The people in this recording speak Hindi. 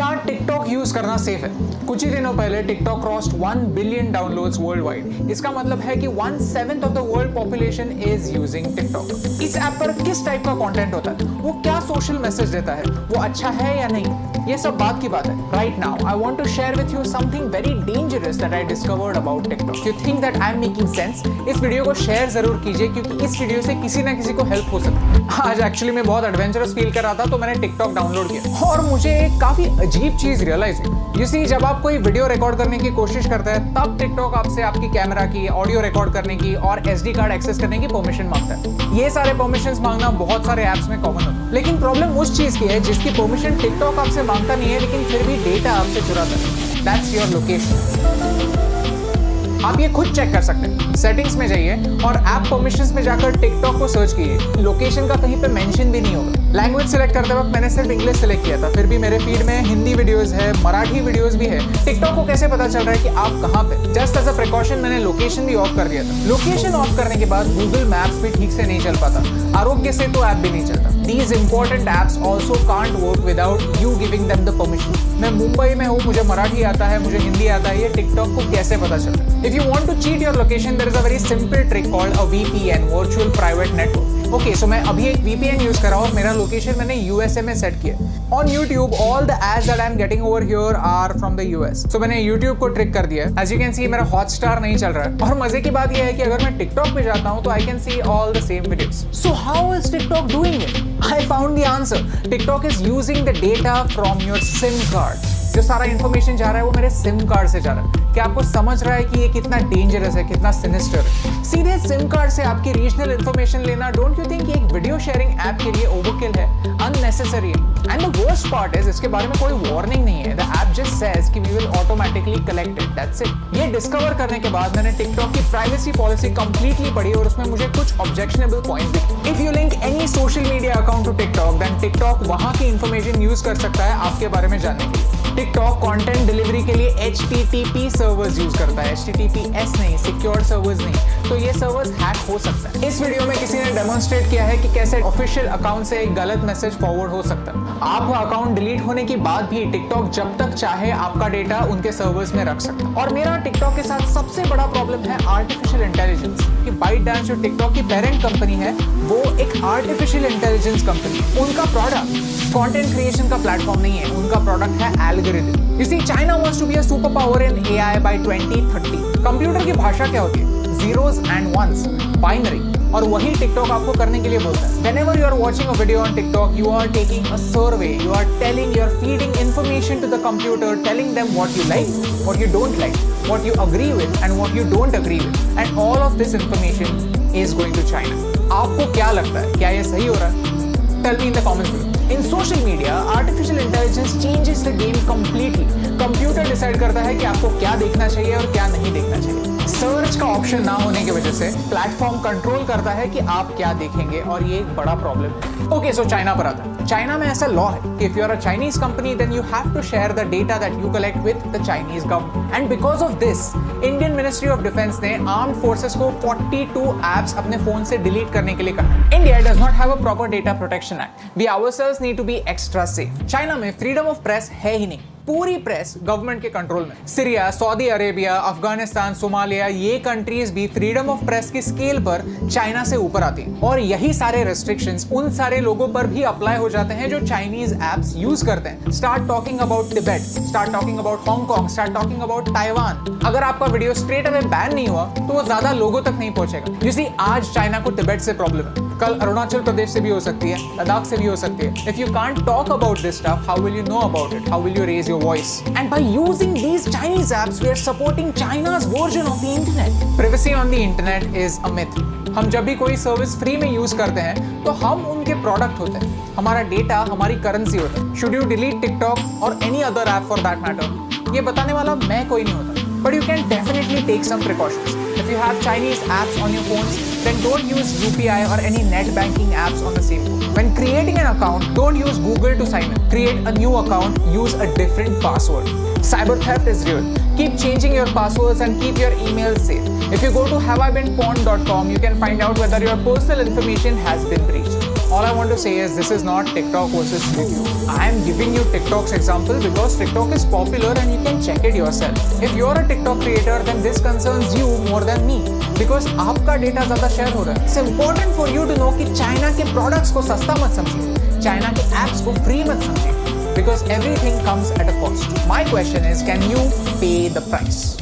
क्या टिकटॉक यूज करना सेफ है? कुछ ही दिनों पहले TikTok crossed 1 billion downloads world wide. इसका मतलब है कि 1/7 of the world population is using TikTok. इस ऐप पर किस टाइप का कंटेंट होता है, वो क्या सोशल मैसेज देता है, वो अच्छा है या नहीं, ये सब बात की बात है। Right now I want to share with you something very dangerous that I discovered about TikTok. You think that I am making sense? इस वीडियो को शेयर जरूर कीजिए क्योंकि इस वीडियो से किसी ना किसी को हेल्प हो सकती है। आज एक्चुअली मैं बहुत एडवेंचरस फील कर रहा था तो मैंने टिकटॉक डाउनलोड किया और मुझे एक काफी अजीब चीज रियलाइज हुई। यू सी, जब आप कोई वीडियो रिकॉर्ड करने की कोशिश करते हैं तब टिकटॉक आपसे आपकी कैमरा की, ऑडियो रिकॉर्ड करने की और SD कार्ड एक्सेस करने की परमिशन मांगता है। ये सारे परमिशंस मांगना बहुत सारे ऐप्स में कॉमन होता है, लेकिन प्रॉब्लम उस चीज की है जिसकी परमिशन टिकटॉक आपसे मांगता नहीं है लेकिन फिर भी डेटा आपसे चुराता है। That's your location. आप ये खुद चेक कर सकते हैं। सेटिंग्स में जाइए और ऐप परमिशंस में जाकर टिकटॉक को सर्च कीजिए। लोकेशन का कहीं पे मेंशन भी नहीं होगा। लैंग्वेज सिलेक्ट करते वक्त मैंने सिर्फ इंग्लिश सिलेक्ट किया था, फिर भी मेरे फीड में हिंदी वीडियोस है, मराठी वीडियोस भी है। टिकटॉक को कैसे पता चल रहा है कि आप कहाँ पे? जस्ट एज अ प्रिकॉशन मैंने लोकेशन भी ऑफ कर दिया था। लोकेशन ऑफ करने के बाद गूगल मैप्स भी ठीक से नहीं चल पाता, आरोग्य सेतु ऐप भी नहीं चलता। These important apps also can't work without you giving them the permission. मैं मुंबई में हूँ, मुझे मराठी आता है, मुझे हिंदी आता है, ये टिकटॉक को कैसे पता चलता है? If you want to cheat your location, there is a very simple trick called a VPN, Virtual Private Network. Okay, so मैं अभी एक VPN यूज कर रहा हूँ और मेरा लोकेशन मैंने USA में सेट किया। On YouTube, all the ads that I'm getting over here are from the US. सो मैंने YouTube को ट्रिक कर दिया है। As you can see, मेरा Hotstar नहीं चल रहा है और मजे की बात यह है कि अगर मैं TikTok पे जाता हूँ तो I can see all the same videos. So how is TikTok doing it? I found the answer. TikTok is using the data from your SIM card. जो सारा इंफॉर्मेशन जा रहा है वो मेरे सिम कार्ड से जा रहा है। क्या आपको समझ रहा है कि ये कितना डेंजरस है, कितना सिनिस्टर है? सीधे सिम कार्ड से आपकी रीजनल इंफॉर्मेशन लेना, डोंट यू थिंक एक वीडियो शेयरिंग ऐप के लिए ओवरकिल है, अननेसेसरी है? And the worst part is इसके बारे में कोई वार्निंग नहीं है। द ऐप जस्ट सेज कि we will automatically collect it, that's it. ये डिस्कवर करने के बाद मैंने टिकटॉक की प्राइवेसी पॉलिसी कंप्लीटली पढ़ी और उसमें मुझे कुछ ऑब्जेक्शनेबल पॉइंट दिखे। If you link any social media account to TikTok, then TikTok वहां की इंफॉर्मेशन यूज कर सकता है आपके बारे में जानने के लिए। टिकटॉक कंटेंट डिलीवरी के लिए HTTP सर्वर्स यूज करता है, HTTPS नहीं, सिक्योर सर्वर्स नहीं। तो ये सर्वर्स हैक हो सकता है। इस वीडियो में किसी ने डेमोन्स्ट्रेट किया है कि कैसे ऑफिशियल अकाउंट से एक गलत मैसेज फॉरवर्ड हो सकता है। आपका अकाउंट डिलीट होने के बाद भी टिकटॉक जब तक चाहे आपका डेटा उनके सर्वर्स में रख सकता है। और मेरा टिकटॉक के साथ सबसे बड़ा प्रॉब्लम है आर्टिफिशियल इंटेलिजेंस। कि ByteDance जो टिकटॉक की पेरेंट कंपनी है वो एक आर्टिफिशियल इंटेलिजेंस कंपनी है। उनका प्रोडक्ट कंटेंट क्रिएशन का प्लेटफॉर्म नहीं है, उनका प्रोडक्ट है algorithm. You see, China wants to be a super power in AI by 2030। Computer की भाषा क्या होती है? zeros and ones, binary। और वही टिकटॉक आपको करने के लिए बोलता है। Whenever you are watching a video on TikTok, you are taking a survey, you are feeding information to the computer, telling them what you like, what you don't like, what you agree with and what you don't agree with, and all of this information is going to China. आपको क्या लगता है, क्या ये सही हो रहा है? Tell me in the comments below. In social media, artificial intelligence changes the game completely. Computer decide करता है कि आपको क्या देखना चाहिए और क्या नहीं देखना चाहिए। सर्च का ऑप्शन ना होने की वजह से प्लेटफॉर्म कंट्रोल करता है कि आप क्या देखेंगे और ये एक बड़ा प्रॉब्लम है। ओके, सो चाइना पर आता है। चाइना में ऐसा लॉ है कि if you are a Chinese company then you have to share the data that you collect with the Chinese government. And because of this, Indian ministry of defence ने आर्म्ड फोर्सेस को 42 एप्स अपने फोन से डिलीट करने के लिए कहा। India does not have a proper data protection act. We ourselves need to be extra safe. China में फ्रीडम ऑफ प्रेस है ही नहीं, पूरी प्रेस गवर्नमेंट के कंट्रोल में। Syria, Saudi Arabia, Afghanistan, Somalia, ये कंट्रीज भी फ्रीडम ऑफ प्रेस की स्केल पर चाइना से ऊपर आती हैं। और यही सारे रेस्ट्रिक्शंस उन सारे लोगों पर भी अप्लाई हो जाते हैं जो चाइनीज एप्स यूज करते हैं। Start talking about Tibet, start talking about Hong Kong, start talking about Taiwan. अगर आपका वीडियो स्ट्रेट अवे बैन नहीं हुआ तो वो ज्यादा लोगों तक नहीं पहुंचेगा। यू सी, आज चाइना को तिब्बत से प्रॉब्लम है, कल अरुणाचल प्रदेश से भी हो सकती है, लद्दाख से भी हो सकती है। If you can't talk about this stuff, how will you know about it? How will you raise your voice? And by using these Chinese apps, we are supporting China's version of the internet. Privacy on the internet is a myth. हम जब भी कोई सर्विस फ्री में यूज करते हैं तो हम उनके प्रोडक्ट होते हैं, हमारा डेटा हमारी करेंसी होता है। Should you delete TikTok or any other app for that matter? ये बताने वाला मैं कोई नहीं होता, but you can definitely take some precautions. If you have Chinese apps on your phones, then don't use UPI or any net banking apps on the same phone. When creating an account, don't use Google to sign in. Create a new account, use a different password. Cyber theft is real. Keep changing your passwords and keep your emails safe. If you go to haveibeenpawned.com, you can find out whether your personal information has been breached. All I want to say is this is not TikTok versus YouTube. I am giving you TikTok's example because TikTok is popular and you can check it yourself. If you're a TikTok creator, then this concerns you more than me because आपका डेटा ज़्यादा शेयर हो रहा है. It's important for you to know कि चाइना के प्रोडक्ट्स को सस्ता मत समझिए, चाइना के एप्स को फ्री मत समझिए because everything comes at a cost. My question is, can you pay the price?